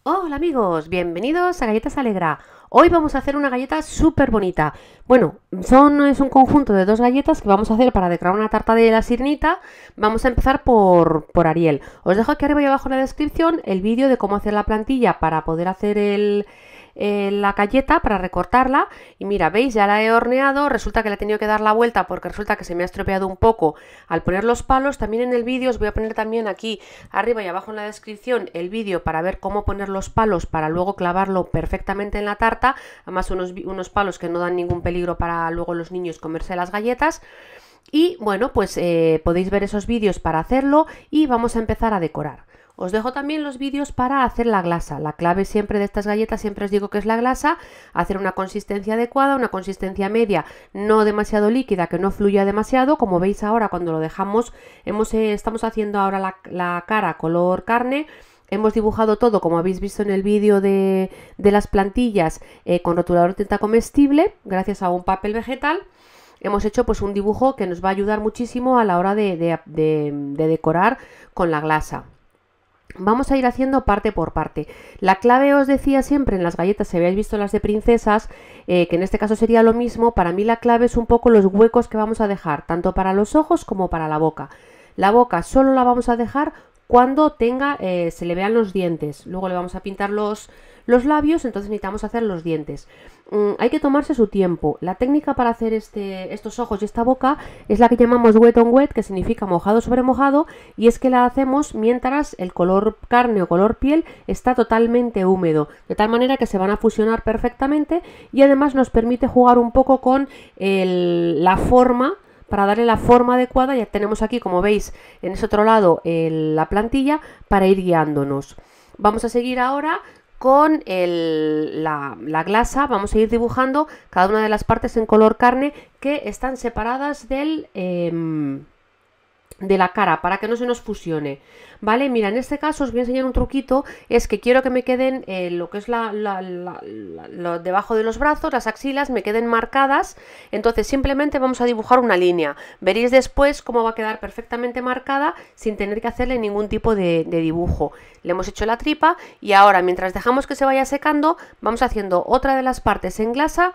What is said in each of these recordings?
Hola amigos, bienvenidos a Galletas Alegra. Hoy vamos a hacer una galleta súper bonita. Bueno, es un conjunto de dos galletas que vamos a hacer para decorar una tarta de la sirenita. Vamos a empezar por Ariel. Os dejo aquí arriba y abajo en la descripción el vídeo de cómo hacer la plantilla para poder hacer la galleta, para recortarla. Y mira, veis, ya la he horneado. Resulta que le he tenido que dar la vuelta porque resulta que se me ha estropeado un poco al poner los palos. También en el vídeo os voy a poner también aquí arriba y abajo en la descripción el vídeo para ver cómo poner los palos para luego clavarlo perfectamente en la tarta. Además unos palos que no dan ningún peligro para luego los niños comerse las galletas. Y bueno, pues podéis ver esos vídeos para hacerlo y vamos a empezar a decorar. Os dejo también los vídeos para hacer la glasa. La clave siempre de estas galletas, siempre os digo que es la glasa, hacer una consistencia adecuada, una consistencia media, no demasiado líquida, que no fluya demasiado. Como veis ahora cuando lo dejamos, estamos haciendo ahora la cara color carne. Hemos dibujado todo, como habéis visto en el vídeo de las plantillas, con rotulador tinta comestible, gracias a un papel vegetal. Hemos hecho pues un dibujo que nos va a ayudar muchísimo a la hora de decorar con la glasa. Vamos a ir haciendo parte por parte. La clave, os decía siempre en las galletas, si habéis visto las de princesas, que en este caso sería lo mismo, para mí la clave es un poco los huecos que vamos a dejar, tanto para los ojos como para la boca. La boca solo la vamos a dejar cuando se le vean los dientes. Luego le vamos a pintar los labios, entonces necesitamos hacer los dientes. Hay que tomarse su tiempo. La técnica para hacer estos ojos y esta boca es la que llamamos wet on wet, que significa mojado sobre mojado, y es que la hacemos mientras el color carne o color piel está totalmente húmedo, de tal manera que se van a fusionar perfectamente y además nos permite jugar un poco con la forma. Para darle la forma adecuada, ya tenemos aquí, como veis, en ese otro lado la plantilla para ir guiándonos. Vamos a seguir ahora con la glasa. Vamos a ir dibujando cada una de las partes en color carne que están separadas de la cara para que no se nos fusione, ¿vale? Mira, en este caso os voy a enseñar un truquito, es que quiero que me queden lo que es debajo de los brazos, las axilas, me queden marcadas, entonces simplemente vamos a dibujar una línea. Veréis después cómo va a quedar perfectamente marcada sin tener que hacerle ningún tipo de dibujo. Le hemos hecho la tripa y ahora, mientras dejamos que se vaya secando, vamos haciendo otra de las partes en glasa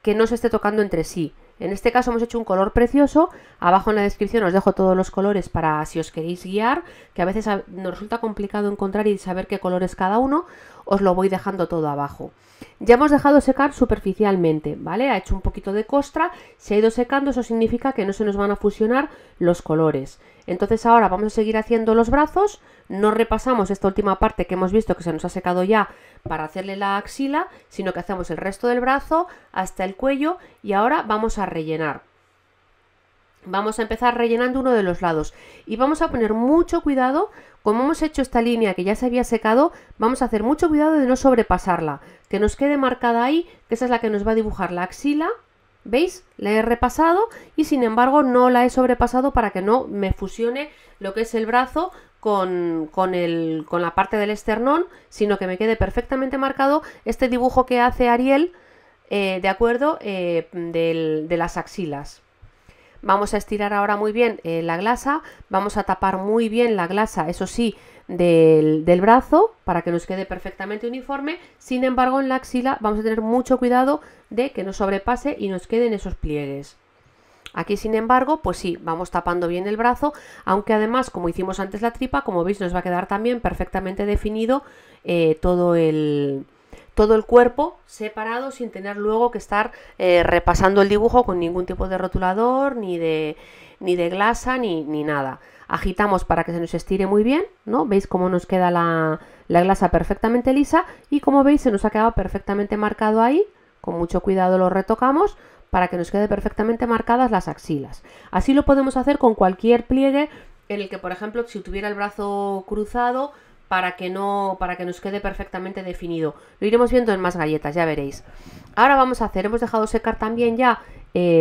que no se esté tocando entre sí. En este caso hemos hecho un color precioso. Abajo en la descripción os dejo todos los colores para si os queréis guiar, que a veces nos resulta complicado encontrar y saber qué color es cada uno. Os lo voy dejando todo abajo. Ya hemos dejado secar superficialmente, ¿vale? Ha hecho un poquito de costra, se ha ido secando, eso significa que no se nos van a fusionar los colores. Entonces ahora vamos a seguir haciendo los brazos, no repasamos esta última parte que hemos visto que se nos ha secado ya para hacerle la axila, sino que hacemos el resto del brazo hasta el cuello y ahora vamos a rellenar. Vamos a empezar rellenando uno de los lados y vamos a poner mucho cuidado. Como hemos hecho esta línea que ya se había secado, vamos a hacer mucho cuidado de no sobrepasarla, que nos quede marcada ahí, que esa es la que nos va a dibujar la axila. ¿Veis? La he repasado y sin embargo no la he sobrepasado para que no me fusione lo que es el brazo con la parte del esternón, sino que me quede perfectamente marcado este dibujo que hace Ariel, de acuerdo, de las axilas. Vamos a estirar ahora muy bien la glasa, vamos a tapar muy bien la glasa, eso sí, del brazo para que nos quede perfectamente uniforme. Sin embargo, en la axila vamos a tener mucho cuidado de que no sobrepase y nos queden esos pliegues. Aquí, sin embargo, pues sí, vamos tapando bien el brazo, aunque además, como hicimos antes la tripa, como veis, nos va a quedar también perfectamente definido todo el cuerpo separado sin tener luego que estar repasando el dibujo con ningún tipo de rotulador, ni de glasa, ni nada. Agitamos para que se nos estire muy bien, ¿no? Veis cómo nos queda la glasa perfectamente lisa y como veis se nos ha quedado perfectamente marcado ahí. Con mucho cuidado lo retocamos para que nos quede perfectamente marcadas las axilas. Así lo podemos hacer con cualquier pliegue en el que, por ejemplo, si tuviera el brazo cruzado, para que nos quede perfectamente definido. Lo iremos viendo en más galletas, ya veréis. Ahora vamos a hacer, hemos dejado secar también ya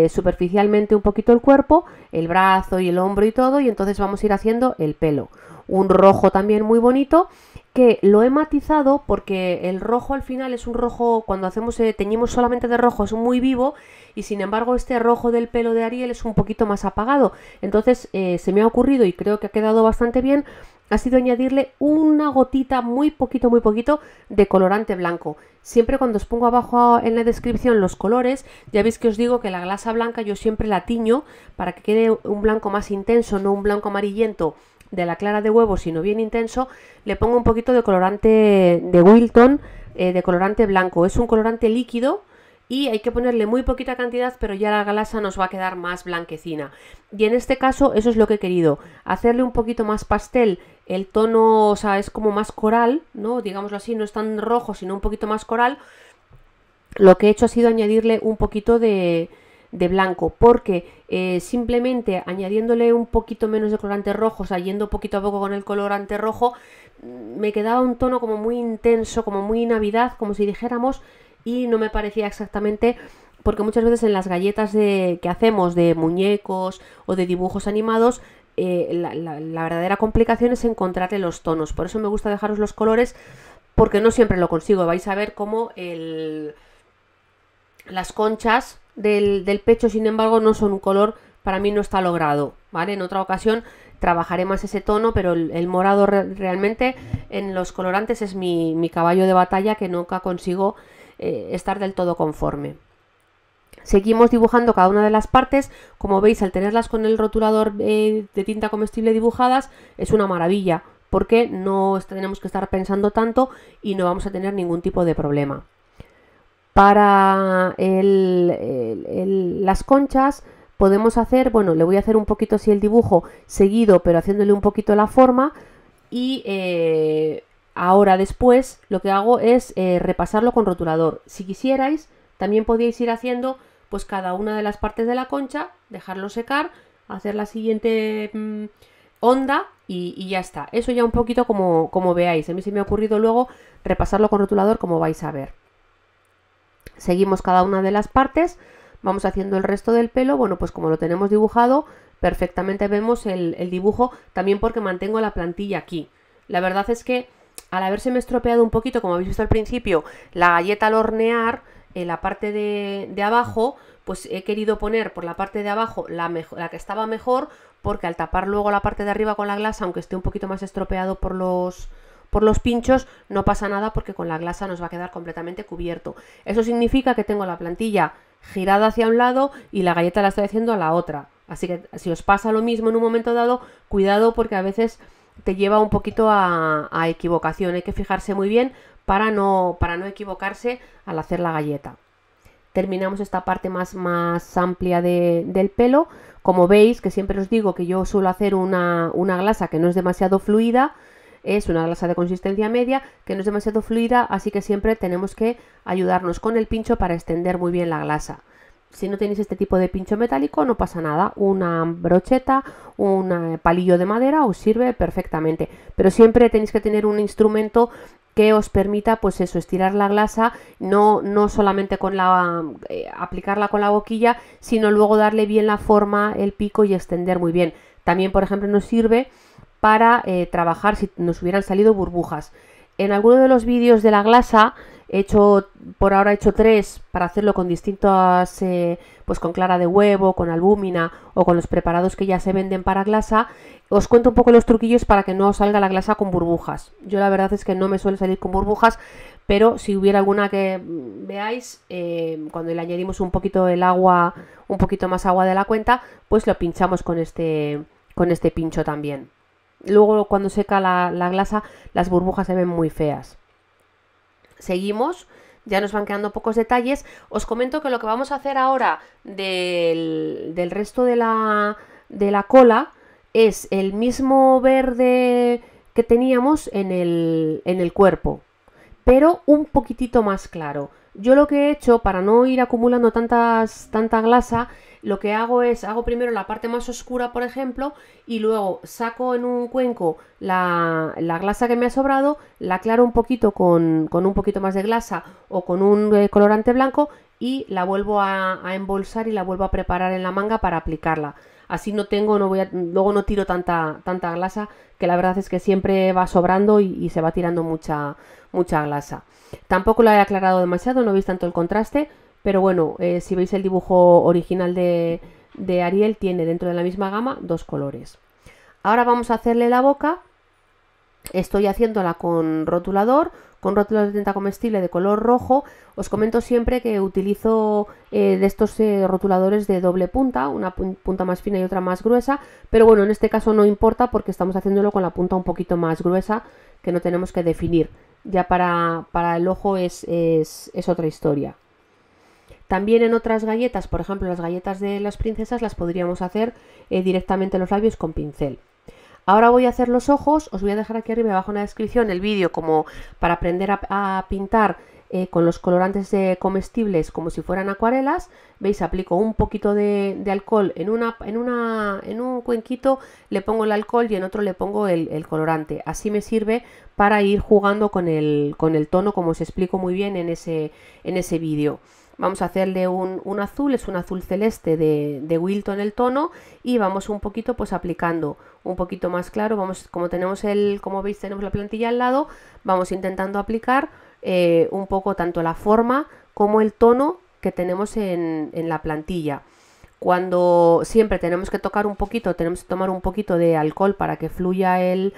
superficialmente un poquito el cuerpo, el brazo y el hombro y todo, y entonces vamos a ir haciendo el pelo. Un rojo también muy bonito, que lo he matizado porque el rojo al final es un rojo, cuando teñimos solamente de rojo es muy vivo, y sin embargo este rojo del pelo de Ariel es un poquito más apagado. Entonces se me ha ocurrido, y creo que ha quedado bastante bien, ha sido añadirle una gotita, muy poquito de colorante blanco. Siempre cuando os pongo abajo en la descripción los colores, ya veis que os digo que la glasa blanca yo siempre la tiño para que quede un blanco más intenso, no un blanco amarillento de la clara de huevo, sino bien intenso. Le pongo un poquito de colorante de Wilton, de colorante blanco. Es un colorante líquido y hay que ponerle muy poquita cantidad, pero ya la glasa nos va a quedar más blanquecina. Y en este caso eso es lo que he querido, hacerle un poquito más pastel. El tono, o sea, es como más coral, ¿no? Digámoslo así, no es tan rojo, sino un poquito más coral. Lo que he hecho ha sido añadirle un poquito de blanco, porque simplemente añadiéndole un poquito menos de colorante rojo, o sea, yendo poquito a poco con el colorante rojo, me quedaba un tono como muy intenso, como muy Navidad, como si dijéramos, y no me parecía exactamente, porque muchas veces en las galletas que hacemos de muñecos o de dibujos animados, la verdadera complicación es encontrarle los tonos. Por eso me gusta dejaros los colores, porque no siempre lo consigo. Vais a ver cómo las conchas del pecho, sin embargo, no son un color, para mí no está logrado, ¿vale? En otra ocasión trabajaré más ese tono, pero el morado realmente en los colorantes es mi caballo de batalla, que nunca consigo estar del todo conforme. Seguimos dibujando cada una de las partes. Como veis, al tenerlas con el rotulador de tinta comestible dibujadas, es una maravilla, porque no tenemos que estar pensando tanto y no vamos a tener ningún tipo de problema. Para las conchas podemos hacer, bueno, le voy a hacer un poquito así el dibujo seguido, pero haciéndole un poquito la forma, y ahora después lo que hago es repasarlo con rotulador. Si quisierais, también podíais ir haciendo pues cada una de las partes de la concha, dejarlo secar, hacer la siguiente onda y ya está. Eso ya un poquito como veáis. A mí se me ha ocurrido luego repasarlo con rotulador, como vais a ver. Seguimos cada una de las partes, vamos haciendo el resto del pelo. Bueno, pues como lo tenemos dibujado, perfectamente vemos el dibujo, también porque mantengo la plantilla aquí. La verdad es que al haberse me estropeado un poquito, como habéis visto al principio, la galleta al hornear, en la parte de abajo, pues he querido poner por la parte de abajo la que estaba mejor, porque al tapar luego la parte de arriba con la glasa, aunque esté un poquito más estropeado por los pinchos, no pasa nada, porque con la glasa nos va a quedar completamente cubierto. Eso significa que tengo la plantilla girada hacia un lado y la galleta la estoy haciendo a la otra. Así que si os pasa lo mismo en un momento dado, cuidado, porque a veces te lleva un poquito a equivocación. Hay que fijarse muy bien para no equivocarse al hacer la galleta. Terminamos esta parte más amplia del pelo. Como veis, que siempre os digo que yo suelo hacer una glasa que no es demasiado fluida. Es una glasa de consistencia media, que no es demasiado fluida, así que siempre tenemos que ayudarnos con el pincho para extender muy bien la glasa. Si no tenéis este tipo de pincho metálico, no pasa nada. Una brocheta, un palillo de madera os sirve perfectamente. Pero siempre tenéis que tener un instrumento que os permita, pues eso, estirar la glasa, no solamente con aplicarla con la boquilla, sino luego darle bien la forma, el pico, y extender muy bien. También, por ejemplo, nos sirve para trabajar si nos hubieran salido burbujas. En alguno de los vídeos de la glasa por ahora he hecho 3 para hacerlo con distintas, pues con clara de huevo, con albúmina o con los preparados que ya se venden para glasa. Os cuento un poco los truquillos para que no os salga la glasa con burbujas. Yo la verdad es que no me suele salir con burbujas, pero si hubiera alguna que veáis, cuando le añadimos un poquito el agua, un poquito más agua de la cuenta, pues lo pinchamos con este pincho también. Luego, cuando seca la glasa, las burbujas se ven muy feas. Seguimos, ya nos van quedando pocos detalles. Os comento que lo que vamos a hacer ahora del resto de la cola es el mismo verde que teníamos en el cuerpo, pero un poquitito más claro. Yo lo que he hecho, para no ir acumulando tanta glasa, lo que hago primero la parte más oscura, por ejemplo, y luego saco en un cuenco la glasa que me ha sobrado, la aclaro un poquito con un poquito más de glasa o con un colorante blanco, y la vuelvo a embolsar y la vuelvo a preparar en la manga para aplicarla. Así luego no tiro tanta glasa, que la verdad es que siempre va sobrando y se va tirando mucha glasa. Tampoco la he aclarado demasiado, no veis tanto el contraste, pero bueno, si veis el dibujo original de Ariel, tiene dentro de la misma gama 2 colores. Ahora vamos a hacerle la boca, Estoy haciéndola con rotulador de tinta comestible de color rojo. Os comento siempre que utilizo de estos rotuladores de doble punta, una punta más fina y otra más gruesa, pero bueno, en este caso no importa porque estamos haciéndolo con la punta un poquito más gruesa, que no tenemos que definir. Ya para el ojo es otra historia. También en otras galletas, por ejemplo las galletas de las princesas, las podríamos hacer directamente los labios con pincel. Ahora voy a hacer los ojos. Os voy a dejar aquí arriba abajo en la descripción el vídeo como para aprender a pintar con los colorantes comestibles como si fueran acuarelas. Veis, aplico un poquito de alcohol en un cuenquito, le pongo el alcohol y en otro le pongo el colorante. Así me sirve para ir jugando con el tono, como os explico muy bien en ese vídeo. Vamos a hacerle un azul, es un azul celeste de Wilton el tono, y vamos un poquito pues aplicando un poquito más claro. Vamos, como veis tenemos la plantilla al lado, vamos intentando aplicar un poco tanto la forma como el tono que tenemos en la plantilla. Cuando siempre tenemos que tocar un poquito, tenemos que tomar un poquito de alcohol para que fluya el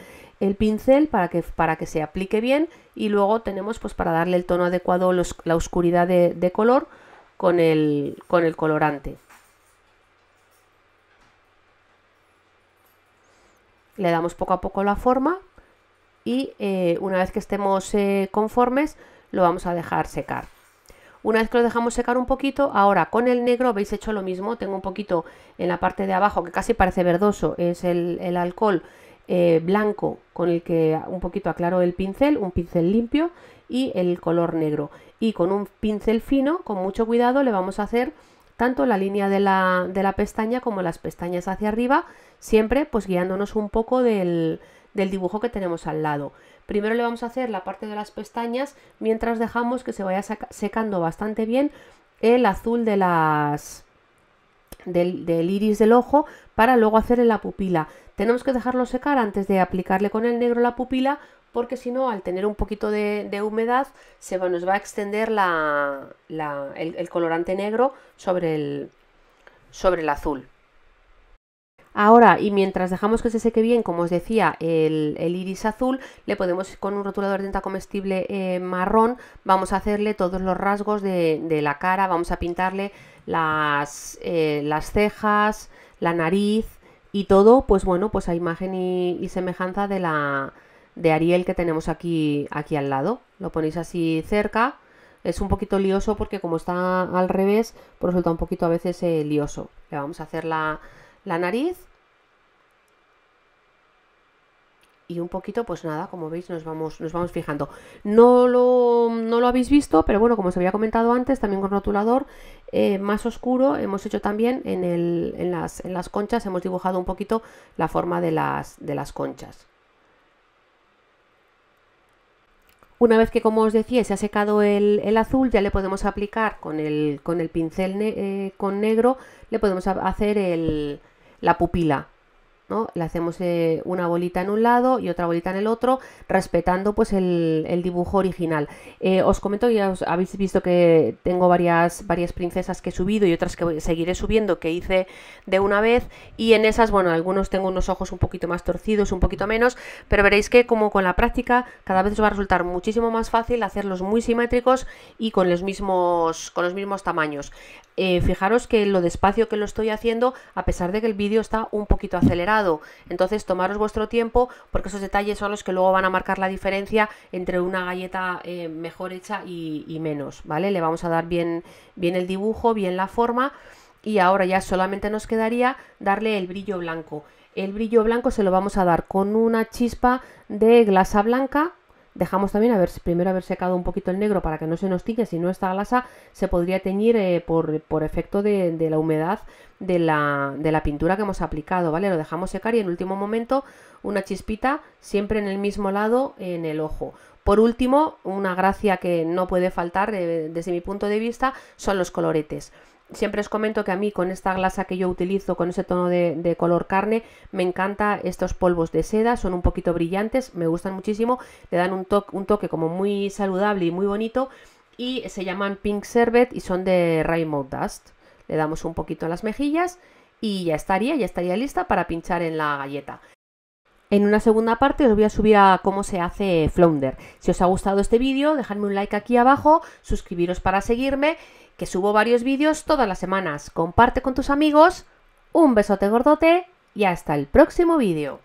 pincel, para que se aplique bien, y luego tenemos pues para darle el tono adecuado, la oscuridad de color con el colorante. Le damos poco a poco la forma y una vez que estemos conformes lo vamos a dejar secar. Una vez que lo dejamos secar un poquito, ahora con el negro veis hecho lo mismo. Tengo un poquito en la parte de abajo que casi parece verdoso, es el alcohol blanco con el que un poquito aclaro el pincel, un pincel limpio, y el color negro. Y con un pincel fino, con mucho cuidado, le vamos a hacer tanto la línea de la pestaña como las pestañas hacia arriba, siempre pues guiándonos un poco del dibujo que tenemos al lado. Primero le vamos a hacer la parte de las pestañas mientras dejamos que se vaya secando bastante bien el azul del iris del ojo, para luego hacer en la pupila. Tenemos que dejarlo secar antes de aplicarle con el negro la pupila, porque si no, al tener un poquito de humedad, nos va a extender el colorante negro sobre el azul. Ahora, y mientras dejamos que se seque bien, como os decía, el iris azul, le podemos, con un rotulador de tinta comestible marrón, vamos a hacerle todos los rasgos de la cara, vamos a pintarle las cejas, la nariz y todo, pues bueno, pues a imagen y semejanza de Ariel que tenemos aquí al lado. Lo ponéis así cerca. Es un poquito lioso porque como está al revés, pues resulta un poquito a veces lioso. Le vamos a hacer la nariz. Y un poquito, pues nada, como veis nos vamos fijando. No lo habéis visto, pero bueno, como os había comentado antes, también con rotulador más oscuro hemos hecho también en las conchas, hemos dibujado un poquito la forma de las conchas. Una vez que, como os decía, se ha secado el azul, ya le podemos aplicar con el pincel con negro, le podemos hacer la pupila, ¿no? Le hacemos una bolita en un lado y otra bolita en el otro, respetando pues el dibujo original. Os comento, ya os habéis visto que tengo varias princesas que he subido y otras que seguiré subiendo, que hice de una vez, y en esas, bueno, algunos tengo unos ojos un poquito más torcidos, un poquito menos, pero veréis que como con la práctica cada vez os va a resultar muchísimo más fácil hacerlos muy simétricos y con los mismos tamaños. Fijaros que lo despacio que lo estoy haciendo, a pesar de que el vídeo está un poquito acelerado. Entonces tomaros vuestro tiempo, porque esos detalles son los que luego van a marcar la diferencia entre una galleta mejor hecha y menos, ¿vale? Le vamos a dar bien el dibujo, bien la forma, y ahora ya solamente nos quedaría darle el brillo blanco. El brillo blanco se lo vamos a dar con una chispa de glasa blanca. Dejamos también primero haber secado un poquito el negro para que no se nos tiñe, si no esta glasa se podría teñir por efecto de la humedad de la pintura que hemos aplicado, ¿vale? Lo dejamos secar y en último momento una chispita siempre en el mismo lado en el ojo. Por último, una gracia que no puede faltar desde mi punto de vista son los coloretes. Siempre os comento que a mí con esta glasa que yo utilizo, con ese tono de color carne, me encanta estos polvos de seda, son un poquito brillantes, me gustan muchísimo, le dan un toque como muy saludable y muy bonito, y se llaman Pink Sherbet y son de Rainbow Dust. Le damos un poquito en las mejillas y ya estaría lista para pinchar en la galleta. En una segunda parte os voy a subir a cómo se hace Flounder. Si os ha gustado este vídeo, dejadme un like aquí abajo, suscribiros para seguirme, que subo varios vídeos todas las semanas. Comparte con tus amigos, un besote gordote y hasta el próximo vídeo.